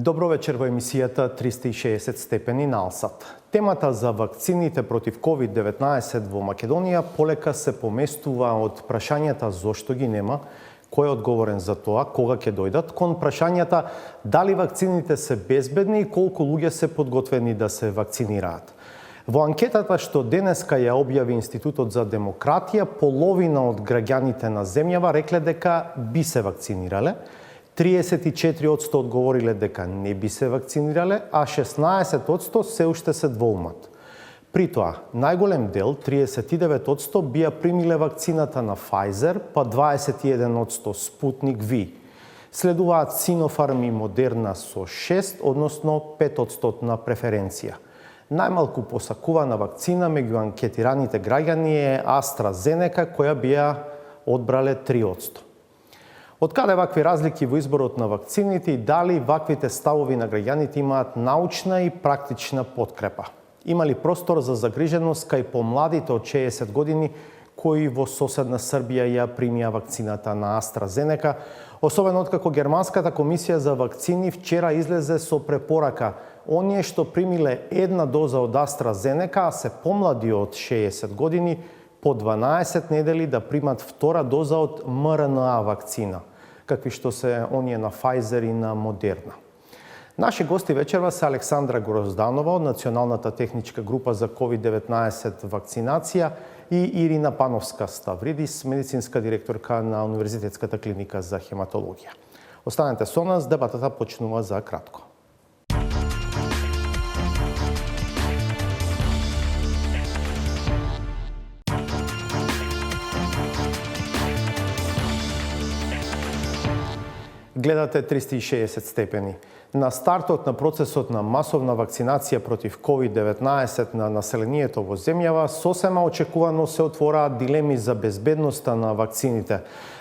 Добро вечер во емисијата 360 степени на Алсат. Темата за вакцините против COVID-19 во Македонија полека се поместува од прашањата зошто ги нема, кој е одговорен за тоа, кога ќе дојдат, кон прашањата дали вакцините се безбедни и колку луѓе се подготвени да се вакцинираат. Во анкетата што денеска ја објави Институтот за демократија, половина од граѓаните на земјава рекле дека би се вакцинирале, 34% одговориле дека не би се вакцинирале, а 16% се уште се двоумат. При тоа, најголем дел, 39% бија примиле вакцината на Pfizer, па 21% Sputnik V. Следуваат Sinopharm и Moderna со 6, односно 5% на преференција. Најмалку посакувана вакцина меѓу анкетираните граѓани е AstraZeneca, која бија одбрале 3%. Од каде вакви разлики во изборот на вакцините и дали ваквите ставови на граѓаните имаат научна и практична подкрепа? Има ли простор за загриженост кај помладите од 60 години кои во соседна Србија ја примија вакцината на AstraZeneca, особено откако Германската комисија за вакцини вчера излезе со препорака оние што примиле една доза од AstraZeneca, а се помлади од 60 години, по 12 недели да примат втора доза од mRNA вакцина, какви што се оние на Pfizer и на Moderna. Наши гости вечерва се Александра Грозданова од Националната техничка група за COVID-19 вакцинација и Ирина Пановска-Ставридис, медицинска директорка на Универзитетската клиника за хематологија. Останете со нас, дебатата почнува за кратко. Гледате 360 степени. На стартот на процесот на масовна вакцинација против COVID-19 на населението во земјава, сосема очекувано се отвораат дилеми за безбедноста на вакцините.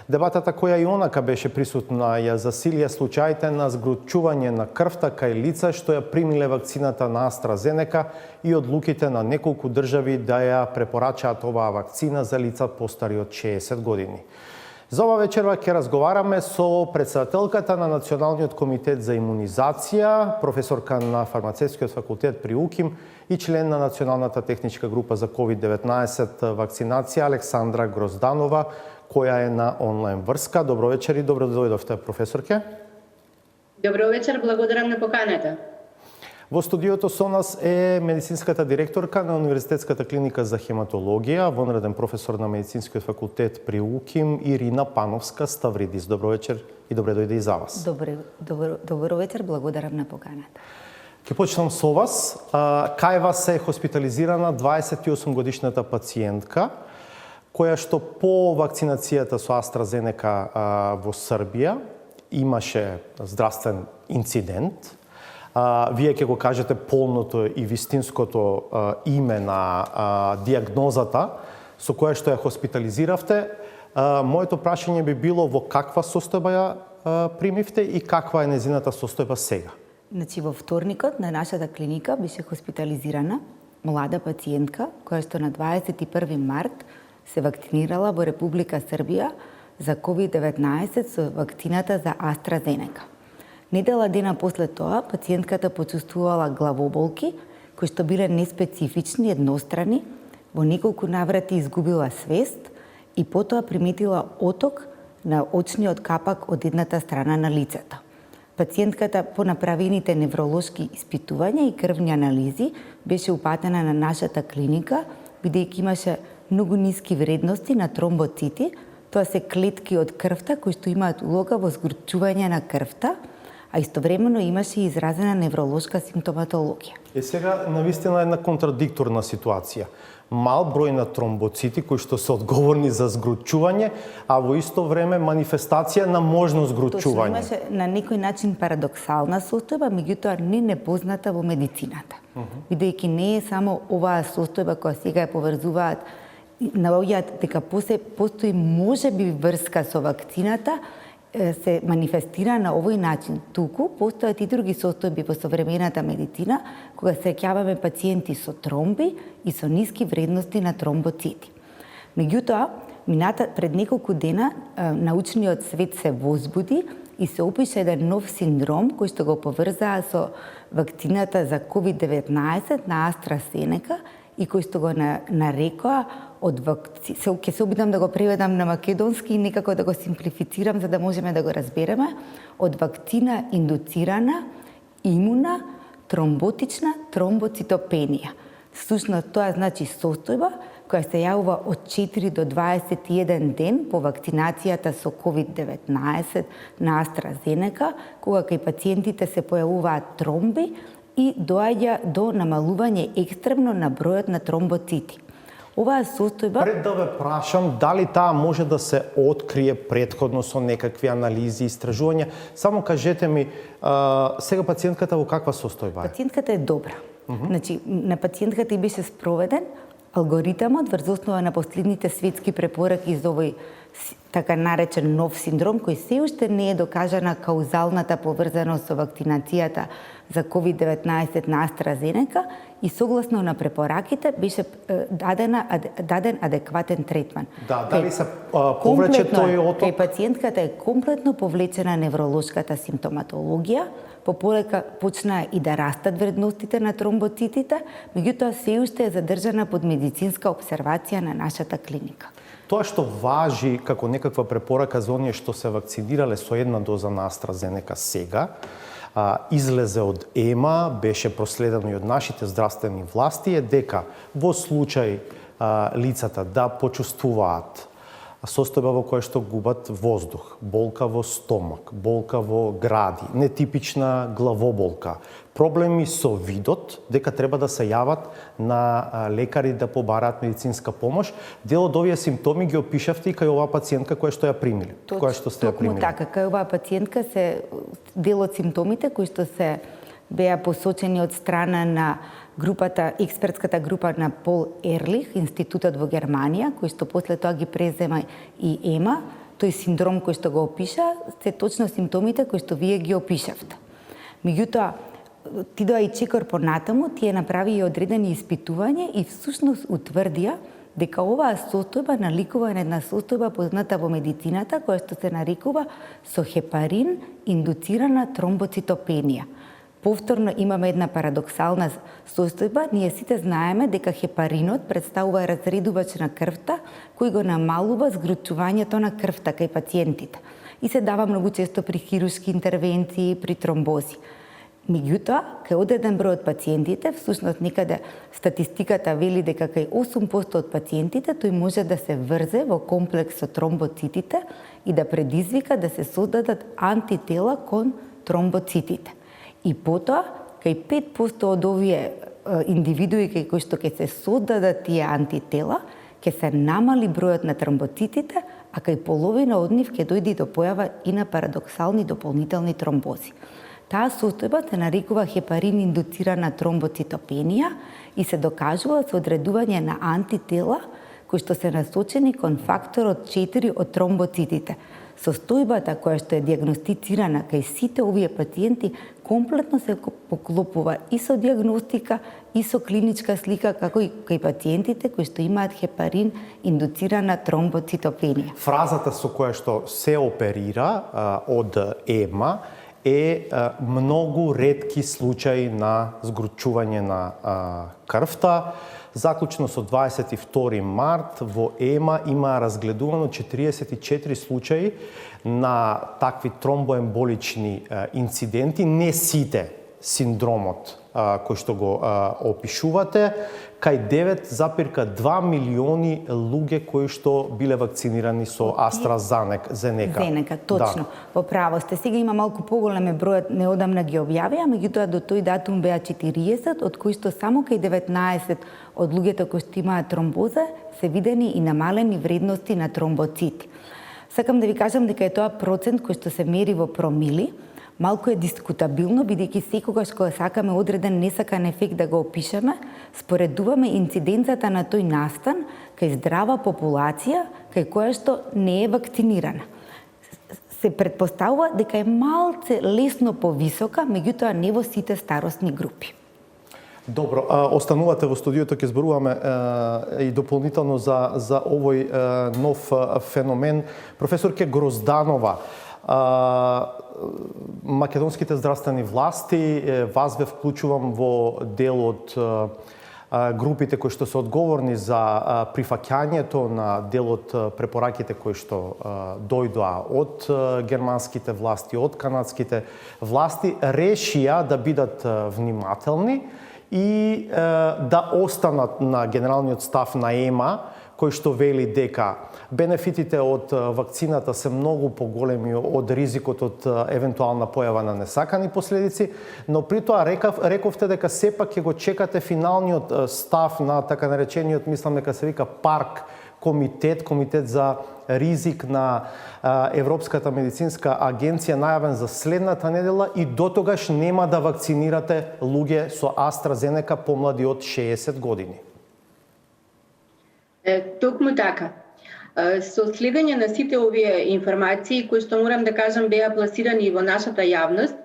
Дебатата која и онака беше присутна ја засилија случаите на згручување на крвта кај лица што ја примиле вакцината на AstraZeneca и одлуките на неколку држави да ја препорачаат оваа вакцина за лица постари од 60 години. За ова вечерва ќе разговараме со председателката на Националниот комитет за имунизација, професорка на Фармацевскиот факултет при УКИМ и член на Националната техничка група за COVID-19 вакцинација Александра Грозданова, која е на онлайн врска. Добро вечер и добро дојдовте, професорке. Добро вечер, благодарам на поканата. Во студиото со нас е медицинската директорка на Универзитетската клиника за хематологија, вонреден професор на Медицинскиот факултет при УКИМ Ирина Пановска-Ставридис. Добро вечер и добре дојде и за вас. Добро вечер, благодарам на поканата. Ќе почнам со вас. Кај вас е хоспитализирана 28 годишната пациентка, која што по вакцинацијата со AstraZeneca во Србија имаше здравствен инцидент. Вие ќе го кажете полното и вистинското име на диагнозата со која што ја хоспитализиравте. Моето прашање би било во каква состојба ја примивте и каква е незината состојба сега? Значи, во вторникот на нашата клиника беше хоспитализирана млада пациентка која што на 21 март се вакцинирала во Република Србија за COVID-19 со вакцината за AstraZeneca. Недела дена после тоа, пациентката почувствувала главоболки, кои што биле неспецифични, еднострани, во неколку наврати изгубила свест и потоа приметила оток на очниот капак од едната страна на лицето. Пациентката по направените невролошки испитувања и крвни анализи беше упатена на нашата клиника, бидејќи имаше многу ниски вредности на тромбоцити, тоа се клетки од крвта кои што имаат улога во згрчување на крвта, а истовремено имаше и изразена невролошка симптоматологија. Сега навистина една контрадикторна ситуација. Мал број на тромбоцити кои што се одговорни за згручување, а во исто време манифестација на можно згручување. Точно, имаше на некој начин парадоксална состојба, меѓутоа не непозната во медицината. Бидејќи не е само оваа состојба која сега ја поврзуваат, наоѓаат дека постои можеби врска со вакцината, се манифестира на овој начин. Туку постојат и други состојби во современата медицина, кога се сеќаваме пациенти со тромби и со ниски вредности на тромбоцити. Меѓутоа, пред неколку дена научниот свет се возбуди и се опиша еден нов синдром кој што го поврзаа со вакцината за COVID-19 на AstraZeneca и кој што го нарекоа ќе се обидам да го преведам на македонски и некако да го симплифицирам за да можеме да го разбереме, од вакцина индуцирана имуна тромботична тромбоцитопенија. Всушност тоа значи состојба која се јавува од 4 до 21 ден по вакцинацијата со COVID-19 на AstraZeneca, кога кај пациентите се појавуваат тромби и доаѓа до намалување екстремно на бројот на тромбоцити. Оваа состојба... Пред да ве прашам, дали таа може да се открие претходно со некакви анализи, истражувања, само кажете ми, сега пациентката во каква состојба е? Пациентката е добра. Значи, на пациентката и беше спроведен алгоритамот врз основа на последните светски препораки за овој така наречен нов синдром, кој се уште не е докажана каузалната поврзаност со вакцинацијата за COVID-19 на AstraZeneca и согласно на препораките беше даден адекватен третман. Да, дали се повлече тој оток? Кај пациентката е комплетно повлечена невролошката симптоматологија, пополека почнаа и да растат вредностите на тромбоцитите, меѓутоа се уште е задржана под медицинска обсервација на нашата клиника. Тоа што важи како некаква препорака за оние што се вакцинирале со една доза на AstraZeneca сега, излезе од ЕМА, беше проследено и од нашите здравствени власти, е дека во случај лицата да почувствуваат состојба во која што губат воздух, болка во стомак, болка во гради, нетипична главоболка, проблеми со видот, дека треба да се јават на лекари да побараат медицинска помош. Дел од овие симптоми ги опишавте и кај оваа пациентка која што ја примили, која што сте ја примили. Токму така, кај оваа пациентка се дел од симптомите кои што се беа посочени од страна на експертската група на Пол Ерлих, институтот во Германија, кој што после тоа ги презема и ЕМА, тој синдром кој што го опиша, се точно симптомите кои што вие ги опишавте. Меѓутоа, Тидоа и Чекор понатаму, тие направи и одредени испитувања и всушност утврдија дека оваа состојба наликува на една состојба позната во медицината која што се нарекува со хепарин индуцирана тромбоцитопенија. Повторно имаме една парадоксална состојба. Ние сите знаеме дека хепаринот представува разредувач на крвта кој го намалува згручувањето на крвта кај пациентите и се дава многу често при хируршки интервенции, при тромбози. Меѓутоа, кај одреден број од пациентите, всушност некаде статистиката вели дека кај 8% од пациентите тој може да се врзе во комплекс со тромбоцитите и да предизвика да се создадат антитела кон тромбоцитите. И потоа, кај 5% од овие индивидуи кај кои што ќе се создадат тие антитела, ќе се намали бројот на тромбоцитите, а кај половина од нив ќе дојде до појава и на парадоксални дополнителни тромбози. Таа состојба се нарекува хепарин индуцирана тромбоцитопенија и се докажува со одредување на антитела кои што се насочени кон факторот 4 од тромбоцитите. Состојбата која што е диагностицирана кај сите овие пациенти комплетно се поклопува и со диагностика, и со клиничка слика, како и кај пациентите кои што имаат хепарин индуцирана тромбоцитопенија. Фразата со која што се оперира од ЕМА е многу ретки случаи на згручување на крвта. Заклучно со 22 март во ЕМА има разгледувано 44 случаи на такви тромбоемболични инциденти, не сите синдромот кој што го опишувате, кај 9,2 милиони луѓе кои што биле вакцинирани со AstraZeneca. Точно. Во право сте. Сега има малку поголеме бројот, неодамна ги објавија, меѓутоа до тој датум беа 40, од кои што само кај 19 од луѓето кои што имаат тромбоза се видени и намалени вредности на тромбоцити. Сакам да ви кажам дека е тоа процент кој што се мери во промили. Малку е дискутабилно, бидејќи секогаш кога сакаме одреден несакан ефект да го опишеме, споредуваме инциденцата на тој настан кај здрава популација, кај која што не е вакцинирана. Се претпоставува дека е малце лесно повисока, меѓутоа не во сите старосни групи. Добро, останувате во студиото, ќе зборуваме и дополнително за овој нов феномен. Професорке Грозданова, македонските здравствени власти, вас ве вклучувам во дел од групите кои што се одговорни за прифаќањето на дел од препораките кои што дојдоа од германските власти, од канадските власти, решија да бидат внимателни и да останат на генералниот став на ЕМА, кој што вели дека бенефитите од вакцината се многу поголеми од ризикот од евентуална појава на несакани последици, но при тоа рековте дека сепак ќе го чекате финалниот став на така наречениот, мислам дека се вика ПАРК комитет за ризик на Европската медицинска агенција, најавен за следната недела, и дотогаш нема да вакцинирате луѓе со AstraZeneca помлади од 60 години. Токму така. Со следење на сите овие информации, кои што морам да кажам беа пласирани во нашата јавност,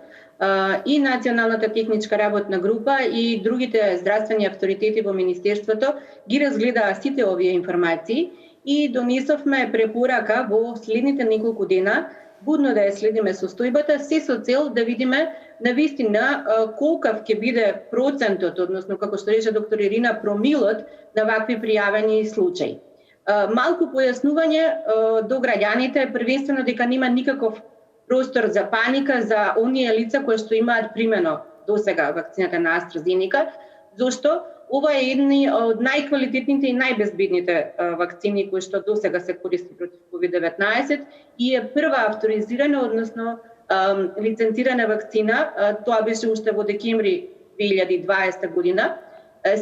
и Националната техничка работна група и другите здравствени авторитети во Министерството ги разгледаа сите овие информации и донесовме препорака во следните неколку дена будно да ја следиме состојбата, се со цел да видиме навистина колкав ќе биде процентот, односно како што рече доктор Ирина, промилот на вакви пријавени случаи. Малку појаснување до граѓаните, првенствено дека нема никаков простор за паника за оние лица кои што имаат примено досега вакцината на AstraZeneca, зашто ова е едни од најквалитетните и најбезбедните вакцини кои што досега се користи против COVID-19 и е прва авторизирана, односно лиценцирана вакцина. Тоа беше уште во декември 2020 година.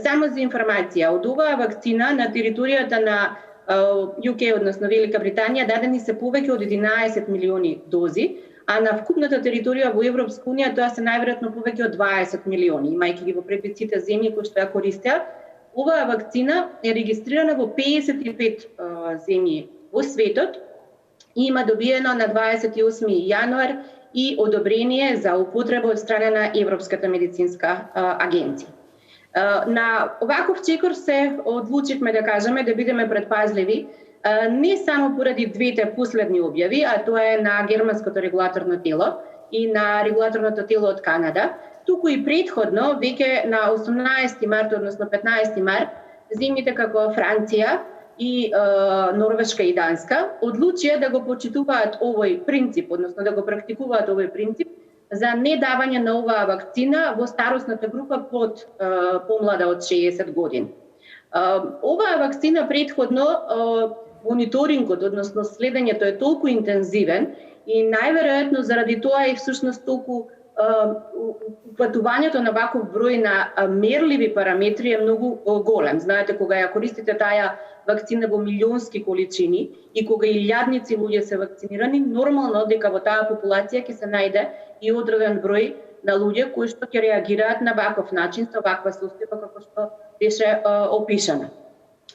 Само за информација, од оваа вакцина на територијата на UK, односно Велика Британија, дадени се повеќе од 11 милиони дози, а на вкупната територија во Европска унија тоа се најверојатно повеќе од 20 милиони, имајќи ги во предвид сите земји кои што ја користеа. Оваа вакцина е регистрирана во 55 земји во светот и има добиено на 28 јануар и одобрение за употреба од страна на Европската медицинска агенција. На оваков чекор се одлучивме да кажеме да бидеме предпазливи, не само поради двете последни објави, а тоа е на германското регулаторно тело и на регулаторното тело од Канада, туку и претходно, веќе на 18 март, односно 15 март, земјите како Франција и Норвешка и Данска одлучија да го почитуваат овој принцип, односно да го практикуваат овој принцип за недавање на оваа вакцина во старосната група под помлада од 60 години. Оваа вакцина претходно мониторингот, односно следењето е толку интензивен и најверојатно заради тоа и всушност толку упатувањето на ваков број на мерливи параметри е многу голем. Знаете, кога ја користите таа вакцина во милионски количини и кога илјадници луѓе се вакцинирани, нормално дека во таа популација ќе се најде и одреден број на луѓе кои што ќе реагираат на ваков начин, со ваква состојба како што беше опишана.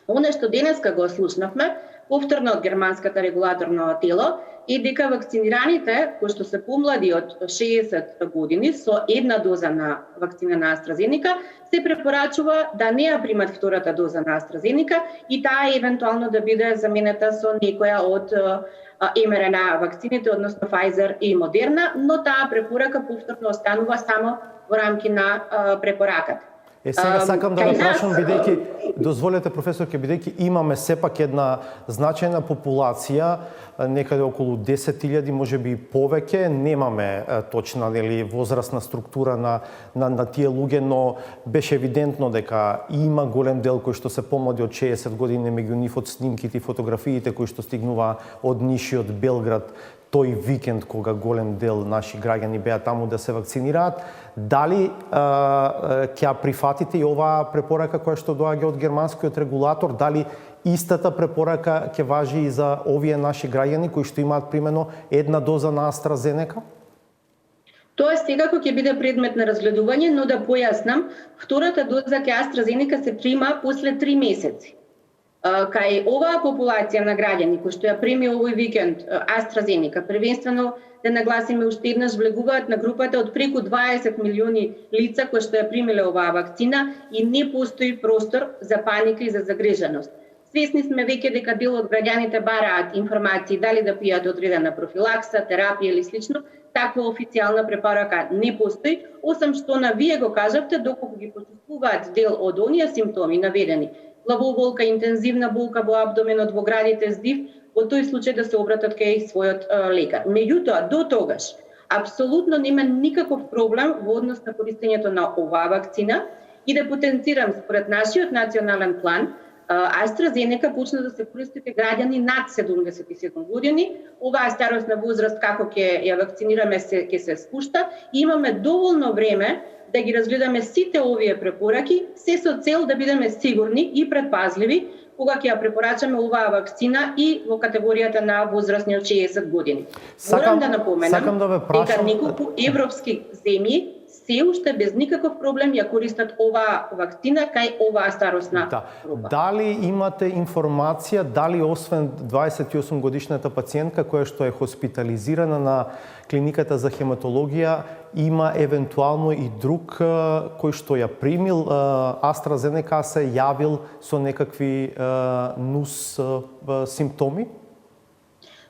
Оно што денеска го слушнавме, повторно од германската регулаторно тело, е дека вакцинираните кои што се помлади од 60 години со една доза на вакцина на AstraZeneca се препорачува да не ја примат втората доза на AstraZeneca и таа евентуално да биде заменета со некоја од mRNA вакцините, односно Pfizer и Moderna, но таа препорака повторно останува само во рамки на препораката. Сега сакам да ве прашам, бидејќи, дозволете професорке, бидејќи имаме сепак една значајна популација, некаде околу 10.000, можеби и повеќе, немаме точна возрастна структура на тие луѓе, но беше евидентно дека има голем дел кои што се помлади од 60 години, меѓу нив од снимките и фотографиите кои што стигнуваа од Ниш и од Белград тој викенд кога голем дел наши граѓани беа таму да се вакцинираат. Дали ќе прифатите и оваа препорака која што доаѓа од германскиот регулатор? Дали истата препорака ќе важи и за овие наши граѓани кои што имаат примено една доза на AstraZeneca? Тоа секако ќе биде предмет на разгледување, но да појаснам, втората доза ке AstraZeneca се прима после 3 месеци. Кај оваа популација на граѓани кои што ја прими овој викенд AstraZeneca, првенствено да нагласиме уште еднаш, влегуваат на групата од преку 20 милиони лица кои што ја примиле оваа вакцина и не постои простор за паника и за загриженост. Свесни сме веќе дека дел од граѓаните бараат информации дали да пијат одредена профилакса, терапија или слично. Таква официјална препорака не постои, осам што на вие го кажавте доколку ги почувствуваат дел од оние симптоми наведени. Главоболка, интензивна болка во абдоменот, во градите, здив, во тој случај да се обратат кај својот лекар. Меѓутоа, до тогаш, апсолутно нема никаков проблем во однос на користењето на оваа вакцина и да потенцирам според нашиот национален план, AstraZeneca почна да се користи кај граѓани над 77 години. Оваа старосна возраст како ќе ја вакцинираме ќе се спушта и имаме доволно време да ги разгледаме сите овие препораки, се со цел да бидеме сигурни и предпазливи кога ќе ја препорачаме оваа вакцина и во категоријата на возрастни од 60 години. Морам да напоменам дека неколку европски земји се уште без никаков проблем ја користат оваа вакцина кај оваа старосна група. Дали имате информација дали освен 28 годишната пациентка која што е хоспитализирана на клиниката за хематологија, има евентуално и друг кој што ја примил AstraZeneca се јавил со некакви нус симптоми?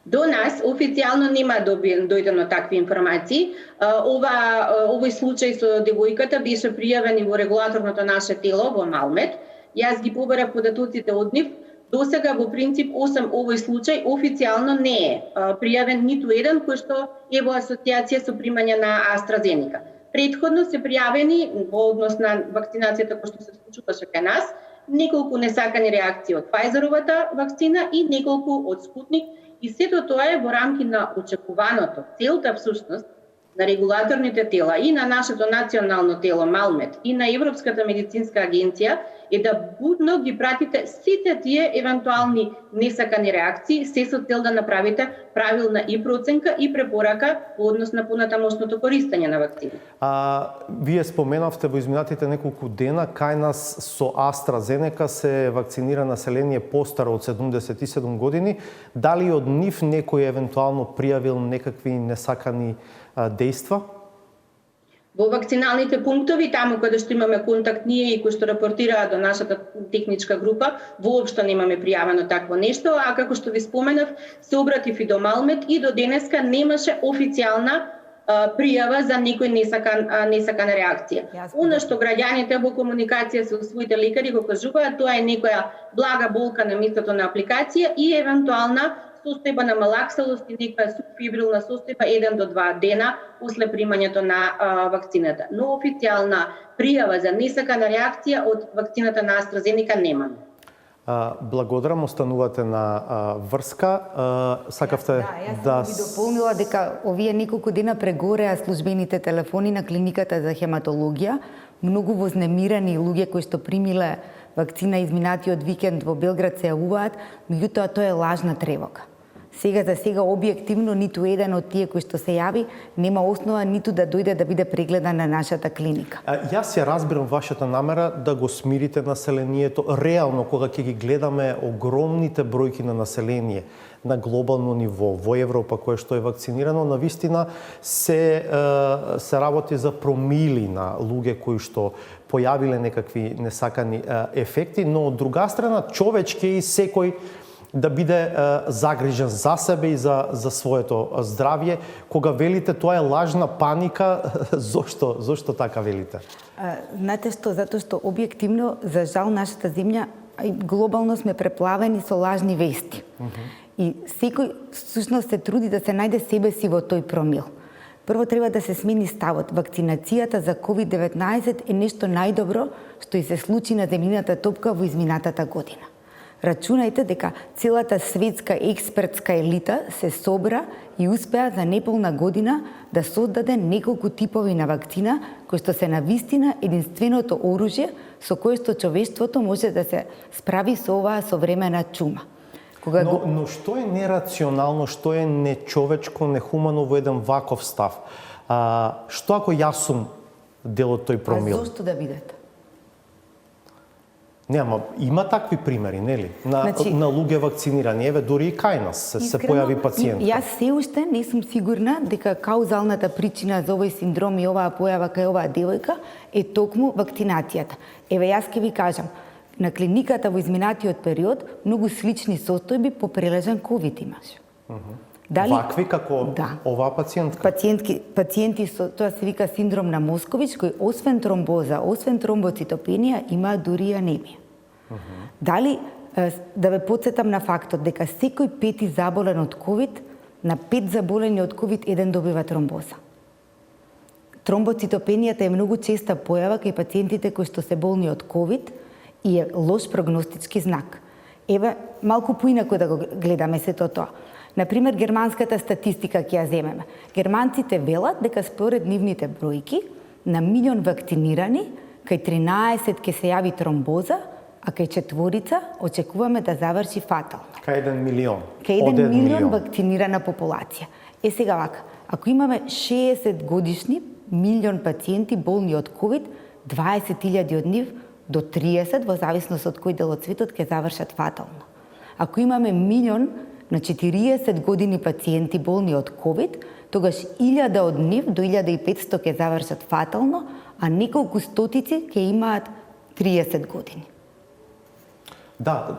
До нас официјално нема дојдено такви информации. Овој случај со девојката беше пријавен и во регулаторното наше тело во Малмет. Јас ги побарав податоците од нив. Досега во принцип, осам овој случај, официјално не е пријавен ниту еден кој што е во асоциација со примање на AstraZeneca. Претходно се пријавени во однос на вакцинацијата која што се случуваше кај нас, неколку несакани реакции од Pfizeровата вакцина и неколку од Спутник. И сето тоа е во рамки на очекуваното. Целта всушност на регулаторните тела и на нашето национално тело Малмет и на Европската медицинска агенција е да будно ги пратите сите тие евентуални несакани реакции, се со цел да направите правилна и проценка и препорака во однос на понатамошното користење на вакцини. Вие споменавте во изминатите неколку дена кај нас со AstraZeneca се вакцинира население постаро од 77 години. Дали од нив некој евентуално пријавил некакви несакани дејства? Во вакциналните пунктови, таму каде што имаме контакт ние и кои што рапортираат до нашата техничка група, воопшто немаме пријавено такво нешто, а како што ви споменав, се обратив и до Малмет и до денеска немаше официјална пријава за некој несакана реакција. Оно што граѓаните во комуникација со своите лекари го кажуваат, тоа е некоја блага болка на местото на апликација и евентуална состојба на малаксалост и некоја субфибрилна состојба 1 до 2 дена после примањето на вакцината. Но официјална пријава за несакана реакција од вакцината на AstraZeneca немаме. Благодарам, останувате на врска. Сакавте да... Јас би дополнила дека овие неколку дена прегореа службените телефони на клиниката за хематологија. Многу вознемирани луѓе кои што примиле вакцина изминатиот викенд во Белград се јавуваат, меѓутоа тоа е лажна тревога. Сега за сега објективно ниту еден од тие кои што се јави нема основа ниту да дојде да биде прегледан на нашата клиника. Јас ја разбирам вашата намера да го смирите населението. Реално, кога ќе ги гледаме огромните бројки на население на глобално ниво во Европа кое што е вакцинирано, навистина се работи за промили на луѓе кои што појавиле некакви несакани ефекти, но од друга страна човечки и секој да биде загрижен за себе и за своето здравје. Кога велите тоа е лажна паника, зошто така велите? Знаете што, затоа што објективно, за жал, нашата земја глобално сме преплавени со лажни вести. И секој всушност се труди да се најде себе си во тој промил. Прво треба да се смени ставот. Вакцинацијата за COVID-19 е нешто најдобро што и се случи на земјината топка во изминатата година. Рачунајте дека целата светска експертска елита се собра и успеа за неполна година да создаде неколку типови на вакцина кои што се навистина единственото оружје со кое што човештвото може да се справи со оваа современа чума. Но што е нерационално, што е нечовечко, нехумано во еден ваков став? Што ако јас сум дел од тој промил? А зошто да бидете? Не, ама има такви примери, нели? На луѓе вакцинирани, еве дури и кај нас се појави пациент. Јас се уште не сум сигурна дека каузалната причина за овој синдром и оваа појава кај оваа девојка е токму вакцинацијата. Еве јас ќе ви кажам, на клиниката во изминатиот период многу слични состојби по прележан ковид имаш. Дали Вакви како оваа пациентка? Пациенти со тоа се вика синдром на Москович, кои освен тромбоза, освен тромбоцитопенија, имаат дури и анемија. Дали да ве потсетам на фактот дека секој пети заболен од ковид, на 5 заболени од ковид, 1 добива тромбоза. Тромбоцитопенијата е многу честа појава кај пациентите кои што се болни од ковид и е лош прогностички знак. Еве, малку поинаку да го гледаме сето тоа. Например, германската статистика ќе ја земеме. Германците велат дека според нивните бројки, на милион вакцинирани, кај 13 ќе се јави тромбоза, а кај 4 очекуваме да заврши фатално. Кај 1 милион. Кај 1 милион вакцинирана популација. Сега вака, ако имаме 60 годишни милион пациенти болни од ковид, 20.000 од нив до 30, во зависност од кој дел од светот, ќе завршат фатално. Ако имаме милион на 40 години пациенти болни од ковид, тогаш 1000 од нив до 1500 ќе завршат фатално, а неколку стотици ќе имаат 30 години. Да,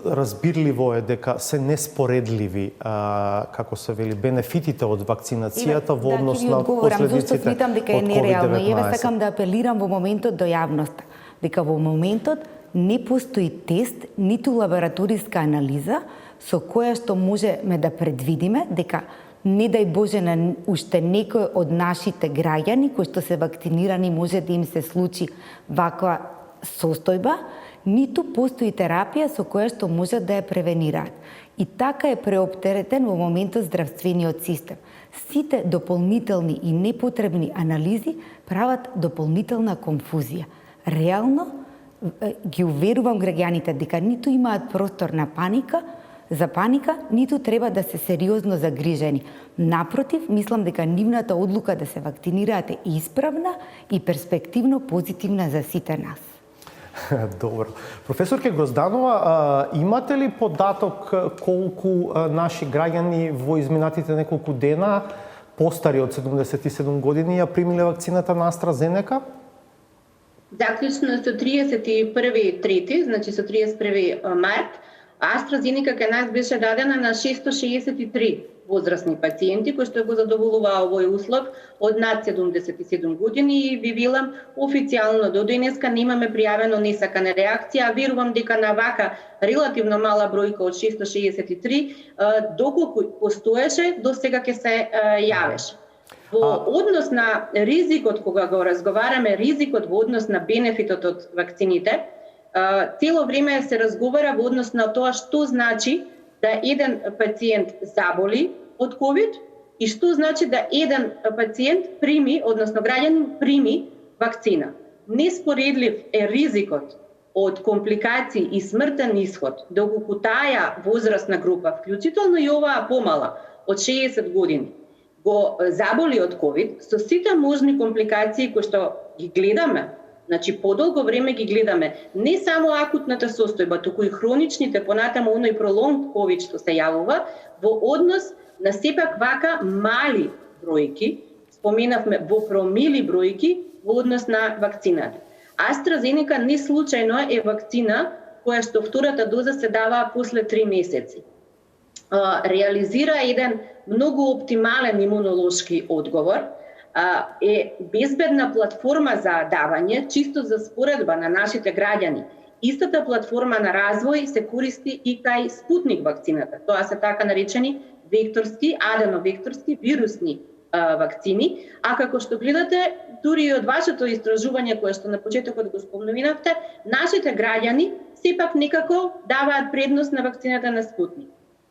разбирливо е дека се неспоредливи, како се вели, бенефитите од вакцинацијата во однос на последиците од зашто сметам дека е нереално. Еве сакам да апелирам во моментот до јавноста, дека во моментот не постои тест, ниту лабораториска анализа со која што можеме да предвидиме дека не дај Боже на уште некој од нашите граѓани кои што се вакцинирани може да им се случи ваква состојба, ниту постои терапија со која што можат да ја превенираат. И така е преоптеретен во моментот здравствениот систем. Сите дополнителни и непотребни анализи прават дополнителна конфузија. Реално ги уверувам граѓаните дека ниту имаат простор на паника, ниту треба да се сериозно загрижени. Напротив, мислам дека нивната одлука да се вакцинираат е исправна и перспективно позитивна за сите нас. Добро. Професорке Грозданова, имате ли податок колку наши граѓани во изминатите неколку дена, постари од 77 години, ја примиле вакцината на AstraZeneca? Заклучно со 31.3, значи со 31 март, AstraZeneca кај нас беше дадена на 663 возрастни пациенти кои што го задоволуваа овој услов од над 77 години и ви велам официјално до денеска немаме пријавено несакана реакција, а верувам дека на вака релативно мала бројка од 663 доколку постоеше до сега ќе се јавеше. Во однос на ризикот, кога го разговараме, ризикот во однос на бенефитот од вакцините, цело време се разговара во однос на тоа што значи да еден пациент заболи од ковид и што значи да еден пациент прими, односно граѓанин прими вакцина. Неспоредлив е ризикот од компликации и смртен исход доколку таа возрастна група, вклучително и оваа помала од 60 години, го заболи од ковид со сите можни компликации кои што ги гледаме. Значи, подолго време ги гледаме не само акутната состојба, туку и хроничните, понатаму оној пролонг ковид што се јавува, во однос на сепак вака мали бројки, споменавме во промили бројки во однос на вакцината. AstraZeneca не случајно е вакцина која што втората доза се дава после 3 месеци. Реализира еден многу оптимален имунолошки одговор, е безбедна платформа за давање, чисто за споредба на нашите граѓани. Истата платформа на развој се користи и кај Спутник вакцината. Тоа се така наречени векторски, аденовекторски вирусни вакцини, а како што гледате, дури и од вашето истражување кое што на почетокот го спомнувавте, нашите граѓани сепак некако даваат предност на вакцината на Спутник.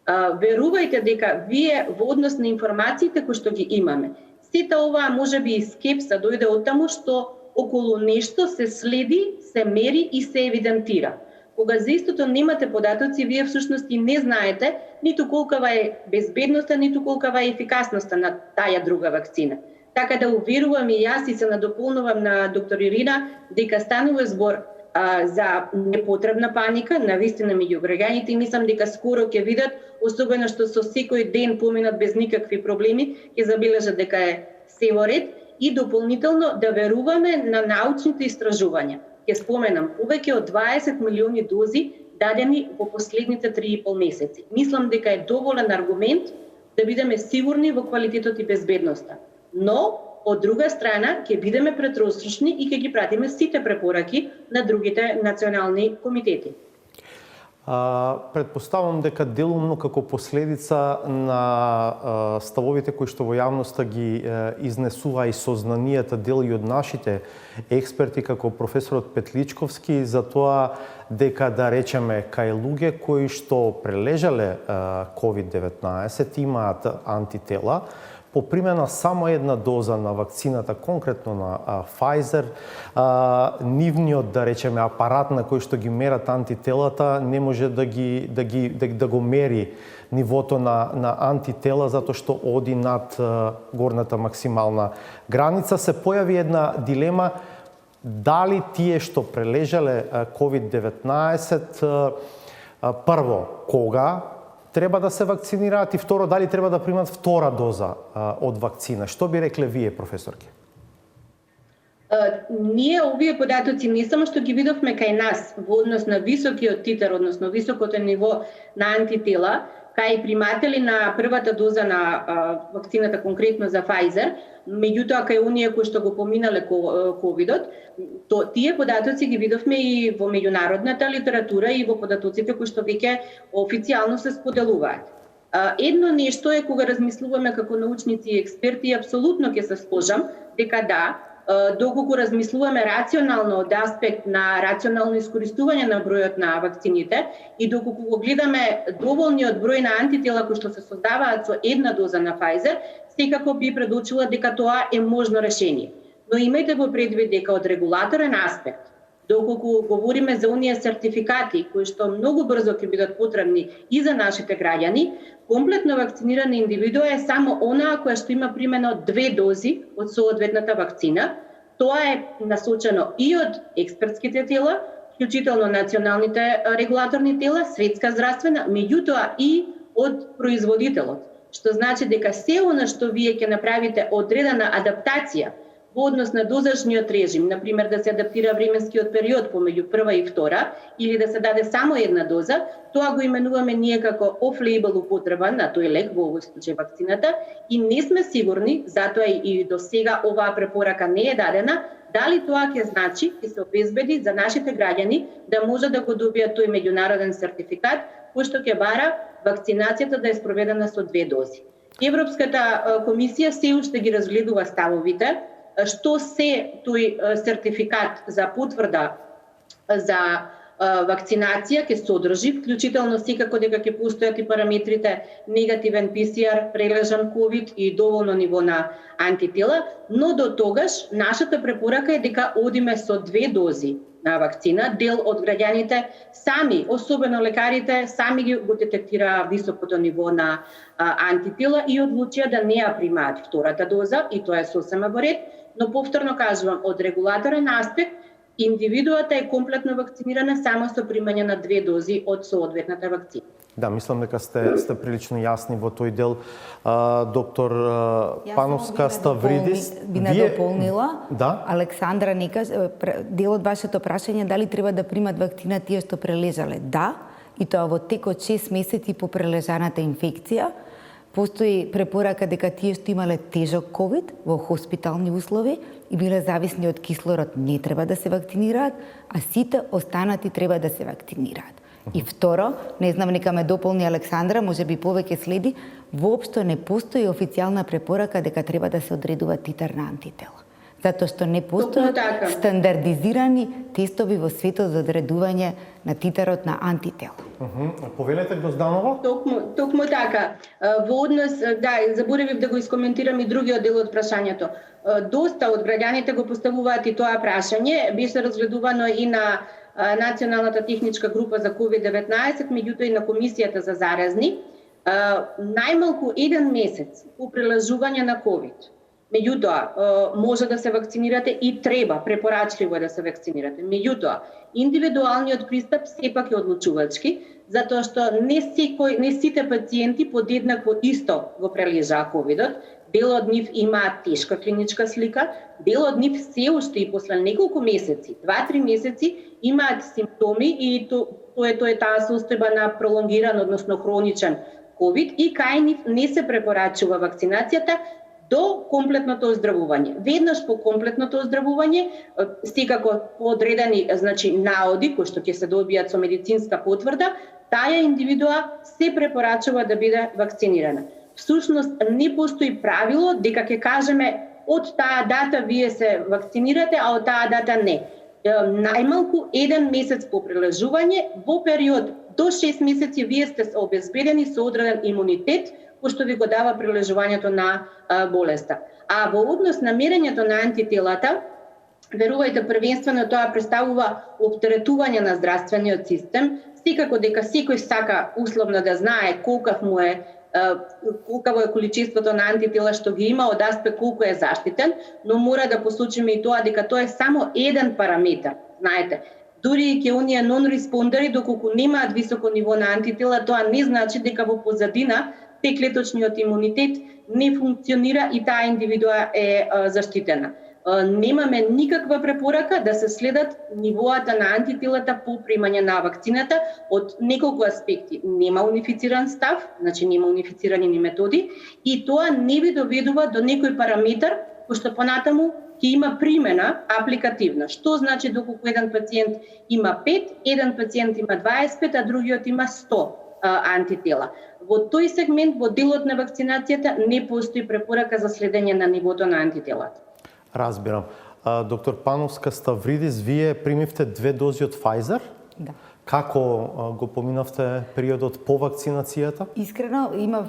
Верувајте дека вие во однос на информациите кои што ги имаме, сета оваа можеби и скепса дојде од таму што околу нешто се следи, се мери и се евидентира. Кога за истото немате податоци, вие всушност и не знаете ниту колкава е безбедноста, ниту колкава е ефикасноста на таа друга вакцина. Така да уверувам и јас и се надополнувам на доктор Ирина дека станува збор за непотребна паника, навистина меѓу граѓаните и мислам дека скоро ќе видат, особено што со секој ден поминат без никакви проблеми, ќе забележат дека е се во ред и дополнително да веруваме на научните истражувања. ќе споменам, повеќе од 20 милиони дози дадени во последните 3,5 месеци. Мислам дека е доволен аргумент да бидеме сигурни во квалитетот и безбедноста. Но, од друга страна, ќе бидеме предострожни и ќе ги пратиме сите препораки на другите национални комитети. Предпоставам дека делумно како последица на ставовите кои што во јавноста ги изнесува и сознанијата дел и од нашите експерти како професорот Петличковски за тоа дека да речеме кај луѓе кои што прележале COVID-19 имаат антитела, по примена само една доза на вакцината, конкретно на Pfizer, нивниот, да речеме, апарат на кој што ги мерат антителата не може да го мери нивото на антитела затоа што оди над горната максимална граница. Се појави една дилема дали тие што прележале COVID-19 прво кога треба да се вакцинираат и второ дали треба да примат втора доза од вакцина. Што би рекле вие, професорке? Ние овие податоци не само што ги видовме кај нас во однос на високиот титар, односно високото ниво на антитела, кај приматели на првата доза на вакцината конкретно за Pfizer, меѓутоа кај оние кои што го поминале ковидот, тие податоци ги видовме и во меѓународната литература и во податоците кои што веќе официјално се споделуваат. Едно нешто е кога размислуваме како научници и експерти, апсолутно ќе се сложам дека да, доколку размислуваме рационално од аспект на рационално искористување на бројот на вакцините и доколку го гледаме доволниот број на антитела кои што се создаваат со една доза на Pfizer, секако би предучила дека тоа е можно решение. Но имајте во предвид дека од регулаторен аспект, доколку говориме за оние сертификати кои што многу брзо ќе бидат потребни и за нашите граѓани, комплетно вакцинирана индивидуа е само онаа која што има примено 2 дози од соодветната вакцина. Тоа е насочено и од експертските тела, вклучително националните регулаторни тела, светска здравствена, меѓутоа и од производителот. Што значи дека се она што вие ќе направите одредена адаптација во однос на дозажниот режим, например да се адаптира временскиот период помеѓу прва и втора, или да се даде само една доза, тоа го именуваме ние како off-label употреба на тој лек, во овој случај вакцината, и не сме сигурни, затоа и до сега оваа препорака не е дадена, дали тоа ќе значи и се обезбеди за нашите граѓани да може да го добијат тој меѓународен сертификат, кој што ќе бара вакцинацијата да е спроведена со 2 дози. Европската комисија се уште ги разгледува ставовите, што се тој сертификат за потврда за вакцинација ќе содржи, вклучително секако дека ќе постојат и параметрите негативен ПСР, прележан COVID и доволно ниво на антитела, но до тогаш нашата препорака е дека одиме со 2 дози на вакцина. Дел од граѓаните сами, особено лекарите, сами го детектираа високото ниво на антитела и одлучија да не ја примаат втората доза, и тоа е сосема во ред, но повторно кажувам, од регулаторен аспект, индивидуата е комплетно вакцинирана само со примање на 2 дози од соодветната вакцина. Да, мислам дека сте прилично јасни во тој дел. Доктор Пановска Ставридис, би надополнила. Да? Александра нека дел од вашето прашање дали треба да примат вакцина тие што прележале. Да, и тоа во тек од 6 месеци по прележаната инфекција. Постои препорака дека тие што имале тежок ковид во хоспитални услови и биле зависни од кислород не треба да се вакцинираат, а сите останати треба да се вакцинираат. И второ, не знам, нека ме дополни Александра, може би повеќе следи, воопшто не постои официјална препорака дека треба да се одредува титар на антитела. Затоа што не постојат стандардизирани тестови во светот за одредување на титарот на антитела. Повелете, Грозданова? Токму така. Во однос, да, заборавив да го искоментирам и другиот дел од прашањето. Доста од граѓаните го поставуваат и тоа прашање, беше разгледувано и на Националната техничка група за COVID-19, меѓутоа и на Комисијата за заразни. Најмалку 1 месец по прелажување на COVID. Меѓутоа, може да се вакцинирате и треба, препорачливо е да се вакцинирате. Меѓутоа, индивидуалниот пристап сепак е одлучувачки, затоа што не сите пациенти подеднакво исто го прележаа ковидот. дел од нив имаат тешка клиничка слика, дел од нив се уште и после неколку месеци, 2-3 месеци, имаат симптоми и тоа е таа состојба на пролонгиран, односно хроничен ковид и кај нив не се препорачува вакцинацијата до комплетното оздравување. Веднаш по комплетното оздравување, секако по одредени наоди кои што ќе се добијат со медицинска потврда, таа индивидуа се препорачува да биде вакцинирана. Всушност не постои правило дека ќе кажеме од таа дата вие се вакцинирате, а од таа дата не. Најмалку 1 месец по прележување, во период до 6 месеци вие сте обезбедени со одреден имунитет, кој што ви го дава прележувањето на болеста. А во однос на мерењето на антителата, верувајте, првенствено тоа представува оптеретување на здравствениот систем, секако дека секој сака условно да знае колкаво е количеството на антитела што ги има од аспект колку е заштитен, но мора да посочиме и тоа дека тоа е само еден параметар. Знаете, дури и ке оние нон-респондери, доколку немаат високо ниво на антитела, тоа не значи дека во позадина Т-клеточниот имунитет не функционира и таа индивидуа е заштитена. Немаме никаква препорака да се следат нивоата на антителата по примање на вакцината од неколку аспекти. Нема унифициран став, значи нема унифицирани ни методи и тоа не ви доведува до некој параметар кој што понатаму ќе има примена апликативна. Што значи доколку еден пациент има 5, еден пациент има 25, а другиот има 100 антитела. Во тој сегмент, во делот на вакцинацијата, не постои препорака за следење на нивото на антителата. Разбирам. Доктор Пановска Ставридис, вие примивте 2 дози од Pfizer? Да. Како го поминавте периодот по вакцинацијата? Искрено, имав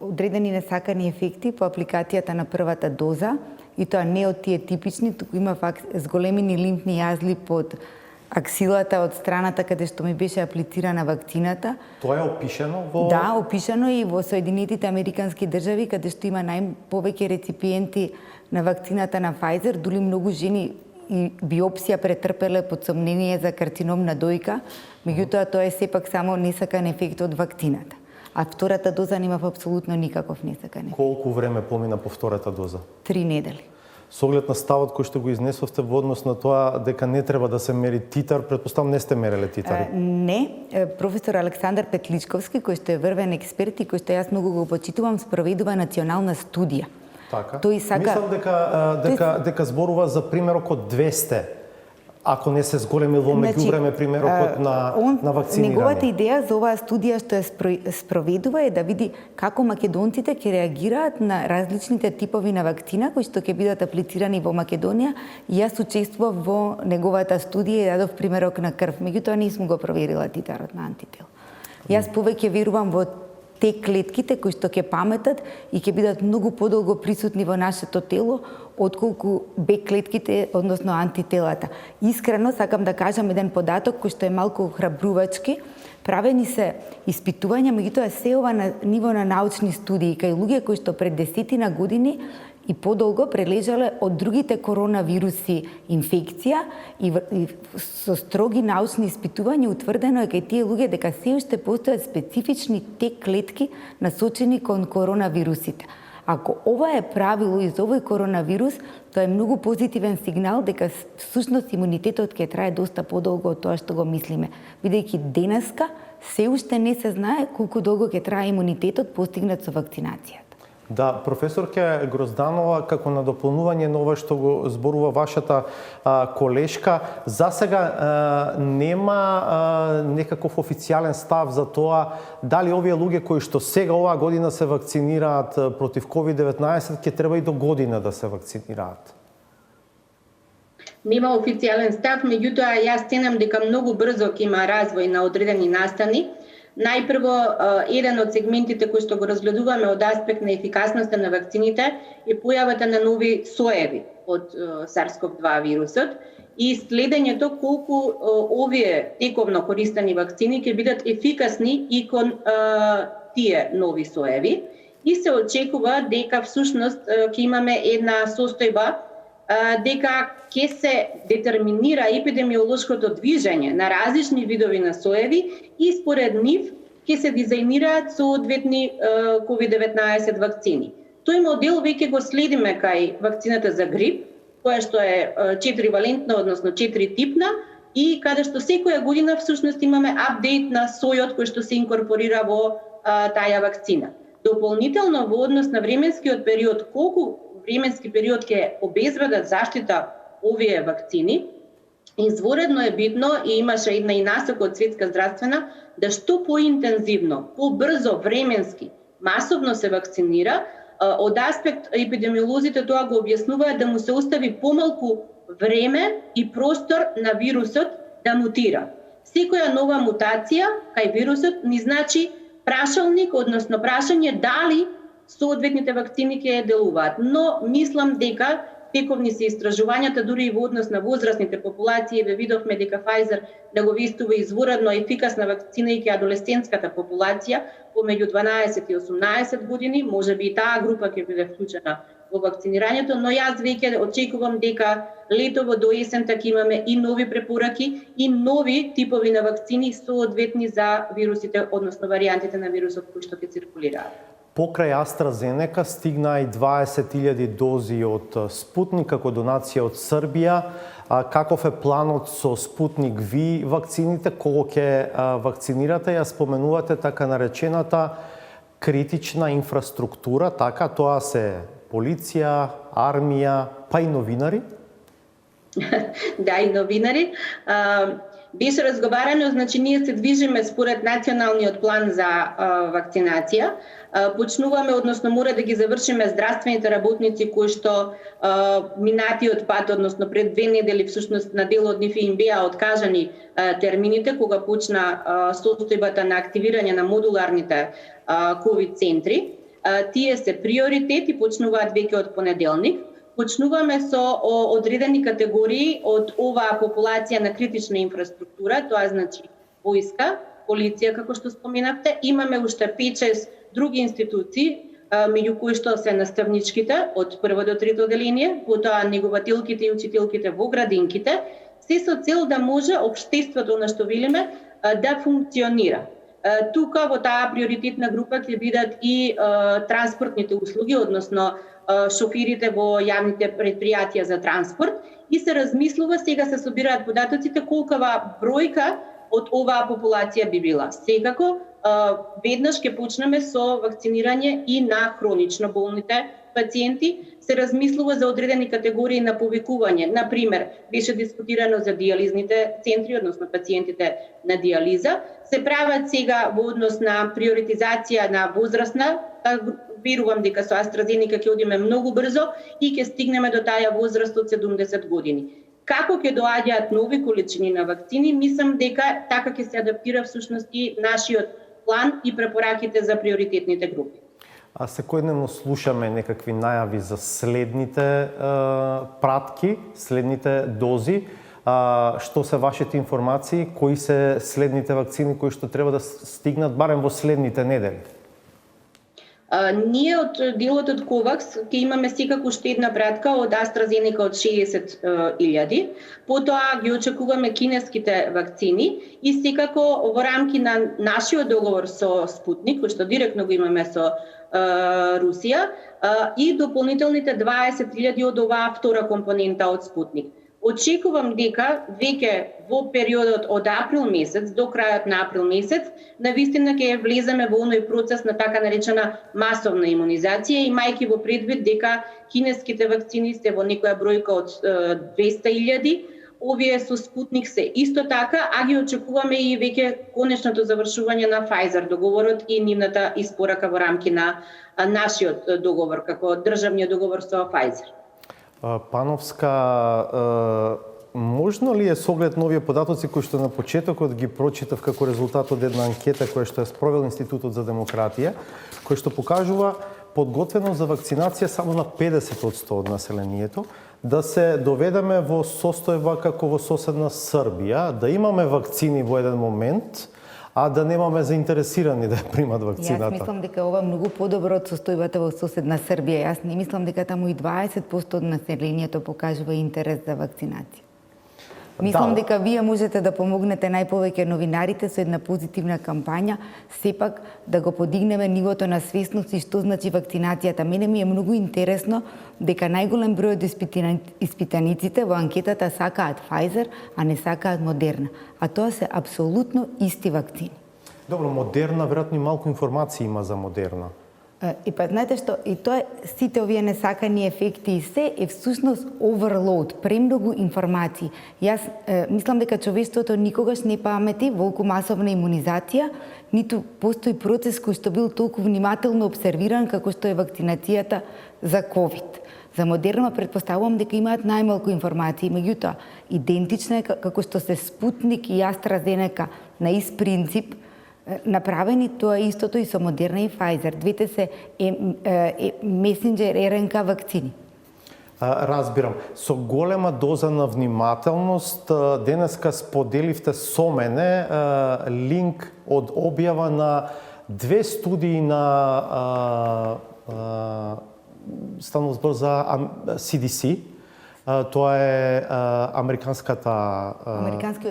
одредени несакани ефекти по апликацијата на првата доза и тоа не од тие типични, туку имав зголемени лимфни јазли под аксилата од страната каде што ми беше аплицирана вакцината. Тоа е опишено во... Да, опишано и во Соединетите Американски држави, каде што има најповеќе реципиенти на вакцината на Pfizer, дури многу жени и биопсија претрпеле под сомнение за карцином на дојка, меѓутоа тоа е сепак само несакан ефект од вакцината. А втората доза немав апсолутно никаков несакан ефект. Колку време помина по втората доза? 3 недели. Со оглед на ставот кој што го изнесовте во однос на тоа дека не треба да се мери титар, претпоставам не сте мереле титари. Не, професор Александар Петличковски, кој што е врвен експерт и кој што јас многу го почитувам, спроведува национална студија. Така. Тој сака... Мислам дека зборува за примерок од 200, ако не се зголеми во меѓувреме примерокот на вакцинирање. Неговата идеја за оваа студија што ја спроведува е да види како македонците ќе реагираат на различните типови на вакцина кои што ќе бидат аплицирани во Македонија и јас учествував во неговата студија и дадов примерок на крв. Меѓутоа не сум го проверила титарот на антител. Јас повеќе верувам во те клетките кои што ќе паметат и ќе бидат многу подолго присутни во нашето тело отколку Б клетките, односно антителата. Искрено сакам да кажам еден податок кој што е малку храбрувачки. Правени се испитувања, меѓутоа се ова на ниво на научни студии кај луѓе кои што пред 10 години и подолго прележале од другите коронавируси инфекција и со строги научни испитувања утврдено е кај тие луѓе дека се уште постојат специфични Т клетки насочени кон коронавирусите. Ако ова е правило и за овој коронавирус, тоа е многу позитивен сигнал дека всушност имунитетот ќе трае доста подолго од тоа што го мислиме, бидејќи денеска се уште не се знае колку долго ќе трае имунитетот постигнат со вакцинацијата. Да, професорке Грозданова, како на дополнување на ова што го зборува вашата колешка, за сега нема некаков официјален став за тоа дали овие луѓе кои што сега оваа година се вакцинираат против COVID-19 ќе треба и до година да се вакцинираат. Нема официјален став, меѓутоа јас ценам дека многу брзо ќе има развој на одредени настани. Најпрво, еден од сегментите кои што го разгледуваме од аспект на ефикасноста на вакцините е појавата на нови соеви од SARS-CoV-2 вирусот и следењето колку овие тековно користени вакцини ќе бидат ефикасни и кон тие нови соеви и се очекува дека всушност ќе имаме една состојба дека ќе се детерминира епидемиолошкото движење на различни видови на соеви и според нив ќе се дизајнираат соодветни COVID-19 вакцини. тој модел веќе го следиме кај вакцината за грип, која што е 4-валентна, односно 4-типна, и каде што секоја година всушност имаме апдейт на сојот кој што се инкорпорира во таа вакцина. Дополнително во однос на временскиот период, колку временски период ќе обезбедат заштита овие вакцини, изворедно е битно и имаше една и насока од Светска здравствена да што поинтензивно, побрзо, временски, масовно се вакцинира. Од аспект епидемиолозите тоа го објаснуваат да му се остави помалку време и простор на вирусот да мутира. Секоја нова мутација кај вирусот ни значи прашалник, односно прашање дали соодветните вакцини ќе делуваат. Но мислам дека тековни се истражувањата дури и во однос на возрастните популации, ве видовме дека Pfizer наговестува изворедно ефикасна вакцина и кај адолесцентската популација помеѓу 12 и 18 години, можеби и таа група ќе биде вклучена во вакцинирањето, но јас веќе очекувам дека летово до есента ќе имаме и нови препораки и нови типови на вакцини соодветни за вирусите, односно варијантите на вирусот кои што ќе циркулираат. Покрај AstraZeneca стигна и 20.000 дози од Спутник како донација од Србија. Каков е планот со Спутник Ви вакцините? Кого ќе вакцинирате? Ја споменувате така наречената критична инфраструктура, така тоа се полиција, армија, па и новинари? Да, и новинари. Беше разговарано, значи ние се движиме според националниот план за вакцинација. Почнуваме, односно мора да ги завршиме здравствените работници кои што минатиот пат, односно пред 2 недели всушност на дел од нив им беа откажани термините кога почна состојбата на активирање на модуларните ковид центри. Тие се приоритет и почнуваат веќе од понеделник. Почнуваме со одредени категории од оваа популација на критична инфраструктура, тоа значи војска, полиција, како што споменавте. Имаме уште 5-6 други институции, меѓу кои што се наставничките од 1 до 3 одделение, потоа негователките и учителките во градинките, се со цел да може општеството, на што велиме, да функционира. Тука во таа приоритетна група ќе бидат и транспортните услуги, односно шофирите во јавните предпријатија за транспорт, и се размислува, сега се собираат податоците колкава бројка од оваа популација би била. Секако веднаш ќе почнеме со вакцинирање и на хронично болните пациенти. Се размислува за одредени категории на повикување. Например, беше дискутирано за диализните центри, односно пациентите на диализа. Се прават сега во однос на приоритизација на возрастна. Верувам дека со AstraZeneca ќе одиме многу брзо и ќе стигнеме до таа возраст од 70 години. Како ќе доаѓаат нови количини на вакцини, мислам дека така ќе се адаптира всушност и нашиот план и препораките за приоритетните групи. А секојдневно слушаме некакви најави за следните пратки, следните дози. Што се вашите информации, кои се следните вакцини кои што треба да стигнат барем во следните недели? Ние од делот од COVAX ќе имаме секако уште една пратка од AstraZeneca од 60.000. Потоа ги очекуваме кинеските вакцини и секако во рамки на нашиот договор со Спутник, кој што директно го имаме со Русија, и дополнителните 20.000 од оваа втора компонента од Спутник. Очекувам дека веќе во периодот од април месец до крајот на април месец навистина ќе влеземе во оној процес на така наречена масовна имунизација, имајќи во предвид дека кинеските вакцини се во некоја бројка од 200.000, овие со Спутник се исто така, а ги очекуваме и веќе конечното завршување на Pfizer договорот и нивната испорака во рамки на нашиот договор, како државниот договор со Pfizer. Пановска, можно ли е со оглед новија податоци кои што на почетокот ги прочитав како резултат од една анкета која што ја спровел Институтот за демократија, кој што покажува подготвеност за вакцинација само на 50% од населението, да се доведеме во состојба како во соседна Србија, да имаме вакцини во еден момент, а да немаме заинтересирани да ја примат вакцината. Јас мислам дека ова многу подобро од состојбата во соседна Србија. Јас не мислам дека таму и 20% од населението покажува интерес за вакцинација. Мислам дека вие можете да помогнете најповеќе новинарите со една позитивна кампања, сепак да го подигнеме нивото на свесност и што значи вакцинацијата. Мене ми е многу интересно дека најголем број од испитаниците во анкетата сакаат Pfizer, а не сакаат Moderna. А тоа се апсолутно исти вакцини. Добро, Moderna, веројатно и малку информации има за Moderna. И па знаете што, и тоа сите овие несакани ефекти и се е всушност overload, премногу информации. Јас мислам дека човештвото никогаш не памети волку масовна имунизација, ниту постои процес кој што бил толку внимателно обсервиран како што е вакцинацијата за COVID. За Moderna претпоставувам дека имаат најмалку информации, меѓутоа идентична е како што се Спутник и AstraZeneca на ист принцип направени, тоа истото и со Moderna и Pfizer. Двете се месенџер РНК вакцини. Разбирам. Со голема доза на внимателност, денеска споделивте со мене линк од објава на две студии на станува збор за CDC. Тоа е Американскиот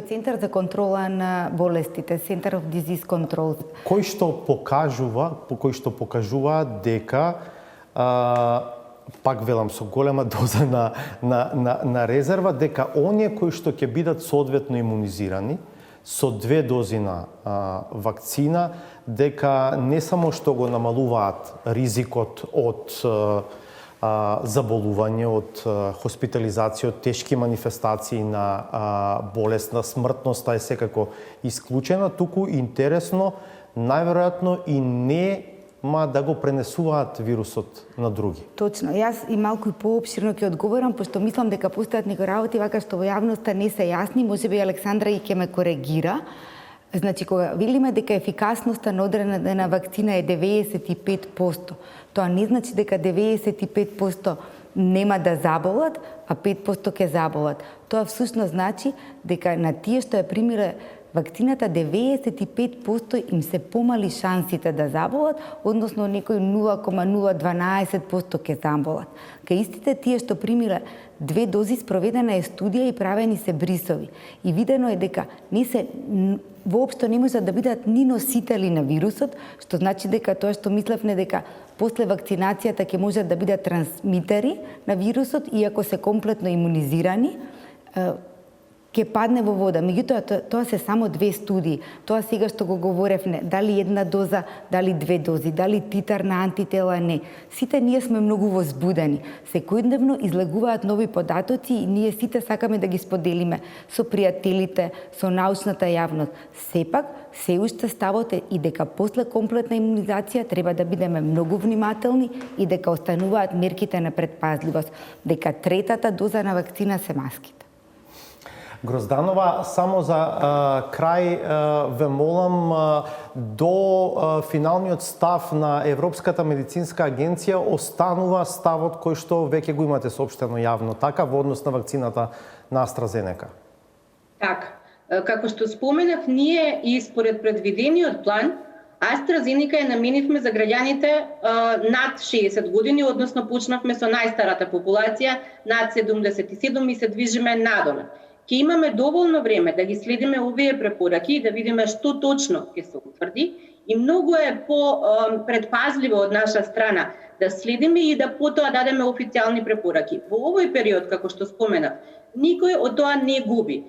центар за контрола на болестите, Center of Disease Control. Кој што покажува дека пак велам со голема доза на резерва, дека оние кои што ќе бидат соодветно имунизирани со две дози на вакцина, дека не само што го намалуваат ризикот од заболување, од хоспитализација, од тешки манифестации на болест, на смртноста е секако исклучена, туку интересно, најверојатно и нема да го пренесуваат вирусот на други. Точно. Јас и малку и поопширно ќе одговорам, пошто мислам дека постојат некои работи вака што во јавноста не се јасни, можеби Александра и ќе ме коригира. Значи, кога велиме дека ефикасноста на одредена вакцина е 95%, тоа не значи дека 95% нема да заболат, а 5% ќе заболат. Тоа всушност значи дека на тие што ја примиле вакцината 95% им се помали шансите да заболат, односно некои 0,012% ќе заболат. Кај истите тие што примиле две дози, спроведена е студија и правени се брисови. И видено е дека воопшто не можат да бидат ни носители на вирусот, што значи дека тоа што мислевме дека после вакцинацијата ќе можат да бидат трансмитери на вирусот, иако се комплетно имунизирани, ќе падне во вода. Меѓутоа, тоа се само две студии. Тоа сега што го говоревме, дали една доза, дали две дози, дали титар на антитела, не. Сите ние сме многу возбудени. Секојдневно излегуваат нови податоци и ние сите сакаме да ги споделиме со пријателите, со научната јавност. Сепак, се уште ставот е и дека после комплетна имунизација треба да бидеме многу внимателни и дека остануваат мерките на предпазливост, дека третата доза на вакцина се маските. Грозданова, само за крај ве молам, до финалниот став на Европската медицинска агенција останува ставот кој што веќе го имате соопштено јавно, така, во однос на вакцината на AstraZeneca? Така. Како што споменав, ние и според предвидениот план, AstraZeneca ја наменивме за граѓаните над 60 години, односно почнавме со најстарата популација, над 77 и се движиме надоле. Ќе имаме доволно време да ги следиме овие препораки и да видиме што точно ќе се утврди и многу е предпазливо од наша страна да следиме и да потоа дадеме официјални препораки. Во овој период, како што споменав, никој од тоа не губи.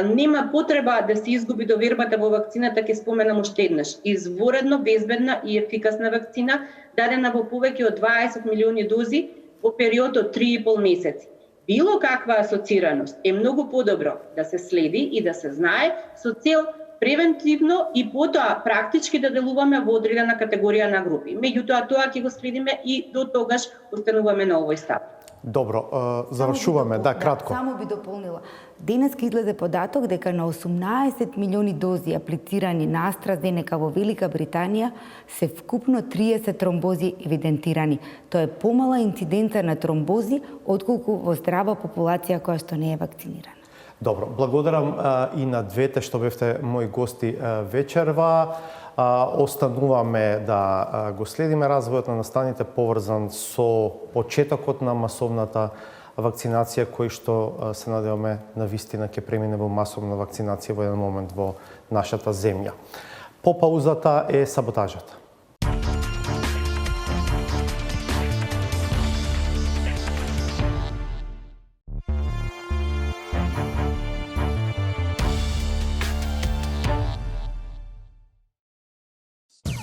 Нема потреба да се изгуби довербата во вакцината, ќе споменам уште еднаш. Изворедно, безбедна и ефикасна вакцина, дадена во повеќе од 20 милиони дози во период од 3,5 месеци. Било каква асоцираност е многу подобро да се следи и да се знае со цел превентивно и потоа практички да делуваме во одредена категорија на групи. Меѓутоа, тоа ќе го следиме и до тогаш остануваме на овој став. Добро, завршуваме, да, кратко. Само би дополнила. Денеска излезе податок дека на 18 милиони дози аплицирани на AstraZeneca во Велика Британија се вкупно 30 тромбози евидентирани. Тоа е помала инциденца на тромбози отколку во здрава популација која што не е вакцинирана. Добро, благодарам и на двете што бевте мои гости вечерва. Остануваме да го следиме развојот на настаните поврзан со почетокот на масовната вакцинација кој што се надеваме на вистина ќе премине во масовна вакцинација во еден момент во нашата земја. По паузата е саботажата.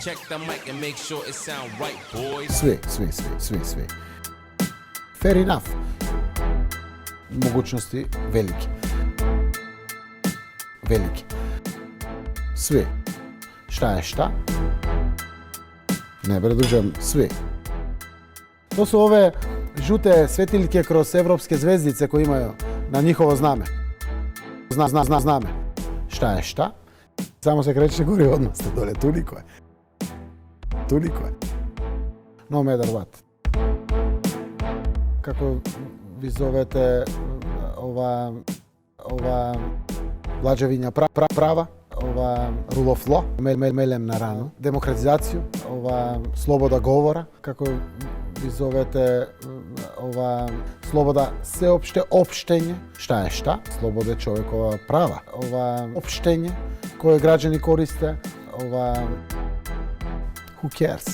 Check the mic and make sure it sound right, boys. Svi. Fair enough. Mogućnosti veliki. Svi. Šta je šta? Ne predužam, svi. To su ove žute svetiljke kroz evropske zvezdice koje imaju na njihovo zname. Zname. Šta je šta? Samo se kreće gori odmah ste dole, toliko je. No matter what. Kako vi zovete ova vladavina prava, ova rule of law, melem na ranu, demokratizaciju, ova sloboda govora, kako vi zovete ova sloboda sveopšte opštenje, šta je šta, slobode čovjekova prava, ova opštenje koje građani koriste, ova who cares?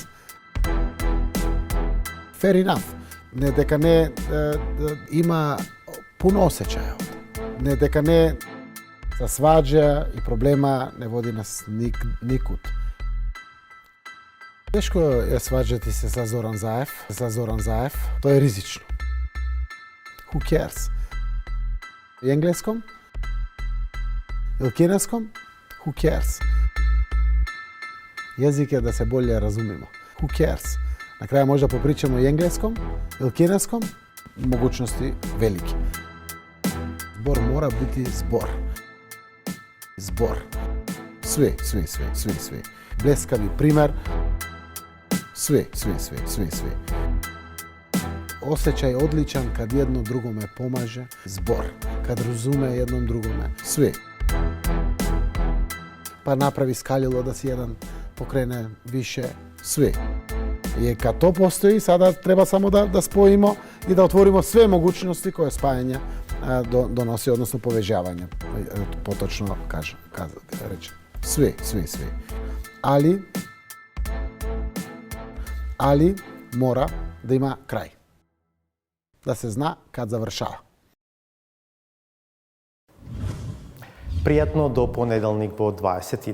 Fair enough. Ne дека не има puno osjećaja ovdje. Ne дека не za svađa i problema ne vodi nas nikud. Teško je svađati se sa Zoran Zaev. To je rizično. Who cares? U engleskom? Ili kineskom? Who cares? Jezik je da se bolje razumimo. Who cares? Na kraju možda popričamo i engleskom ili kineskom. Mogućnosti veliki. Zbor mora biti zbor. Svi. Bleskavi primjer. Svi. Osjećaj odličan kad jedno drugome pomaže. Zbor. Kad razume jednom drugome. Svi. Pa napravi skaljilo da si jedan pokrene više. Svi. I kad to postoji, sada treba samo da spojimo i da otvorimo sve mogućnosti koje spajanje donosi, odnosno povežavanje. Potočno reći. Svi. Ali mora da ima kraj. Da se zna kad završava. Пријатно до понеделник во 22.